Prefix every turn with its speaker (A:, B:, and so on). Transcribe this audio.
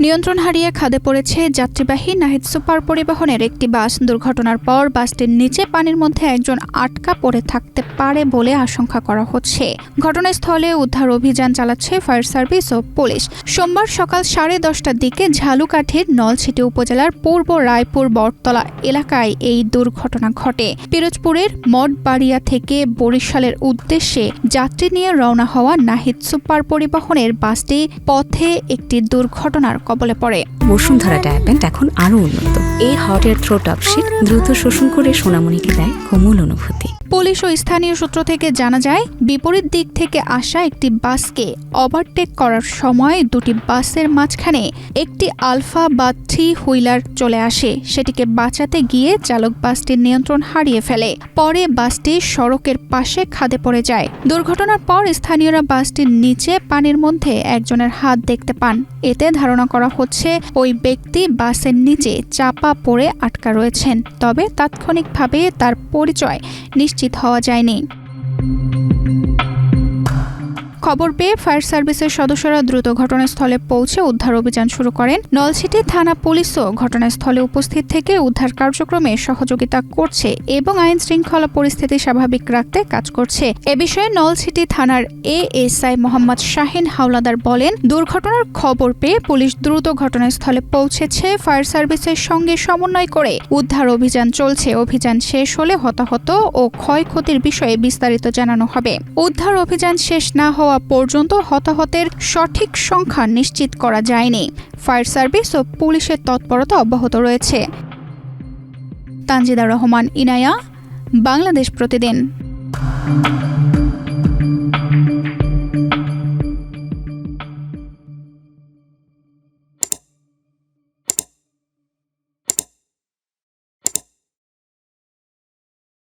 A: নিয়ন্ত্রণ হারিয়ে খাদে পড়েছে যাত্রীবাহী নাহিদ সুপার পরিবহনের একটি বাস। দুর্ঘটনার পর বাসটির নিচে পানির মধ্যে একজন আটকা পড়ে থাকতে পারে বলে আশঙ্কা করা হচ্ছে। ঘটনাস্থলে উদ্ধার অভিযান চালাচ্ছে ফায়ার সার্ভিস ও পুলিশ। সোমবার সকাল 10:30টার দিকে ঝালুকাঠির নলছিটি উপজেলার পূর্ব রায়পুর বটতলা এলাকায় এই দুর্ঘটনা ঘটে। পিরোজপুরের মঠবাড়িয়া থেকে বরিশালের উদ্দেশ্যে যাত্রী নিয়ে রওনা হওয়া নাহিদ সুপার পরিবহনের বাসটি পথে একটি দুর্ঘটনার কবলে পড়ে।
B: বসুন্ধরা ডায়াপেন্ট এখন আরো উন্নত। এই হট এয়ার থ্রো টপশিট দ্রুত শোষণ করে সোনামণিকে দেয় কোমল অনুভূতি।
A: পুলিশ ও স্থানীয় সূত্র থেকে জানা যায়, বিপরীত দিক থেকে আসা একটি বাসকে ওভারটেক করার সময় দুটি বাসের মাঝখানে একটি আলফা বা 3 হুইলার চলে আসে। সেটিকে বাঁচাতে গিয়ে চালক বাসটির নিয়ন্ত্রণ হারিয়ে ফেলে। পরে বাসটি সড়কের পাশে খাদে পড়ে যায়। দুর্ঘটনার পর স্থানীয়রা বাসটির নিচে পানির মধ্যে একজনের হাত দেখতে পান। এতে ধারণা করা হচ্ছে ওই ব্যক্তি বাসের নিচে চাপা পড়ে আটকা রয়েছেন। তবে তাৎক্ষণিকভাবে তার পরিচয় নিশ্চিত হওয়া যায়নি। খবর পেয়ে ফায়ার সার্ভিসের সদস্যরা দ্রুত ঘটনাস্থলে পৌঁছে উদ্ধার অভিযান শুরু করেন। নলছিটি থানা পুলিশও ঘটনাস্থলে উপস্থিত থেকে উদ্ধার কার্যক্রমে সহযোগিতা করছে এবং আইন শৃঙ্খলা পরিস্থিতি স্বাভাবিক রাখতে কাজ করছে। এ বিষয়ে নলছিটি থানার এএসআই মোহাম্মদ শাহিন হাওলাদার বলেন, দুর্ঘটনার খবর পেয়ে পুলিশ দ্রুত ঘটনাস্থলে পৌঁছেছে। ফায়ার সার্ভিসের সঙ্গে সমন্বয় করে উদ্ধার অভিযান চলছে। অভিযান শেষ হলে হতাহত ও ক্ষয়ক্ষতির বিষয়ে বিস্তারিত জানানো হবে। উদ্ধার অভিযান শেষ না হওয়া পর্যন্ত হতাহতের সঠিক সংখ্যা নিশ্চিত করা যায়নি। ফায়ার সার্ভিস ও পুলিশের তৎপরতা অব্যাহত রয়েছে। তানজিদা রহমান, ইনায়া, বাংলাদেশ প্রতিদিন।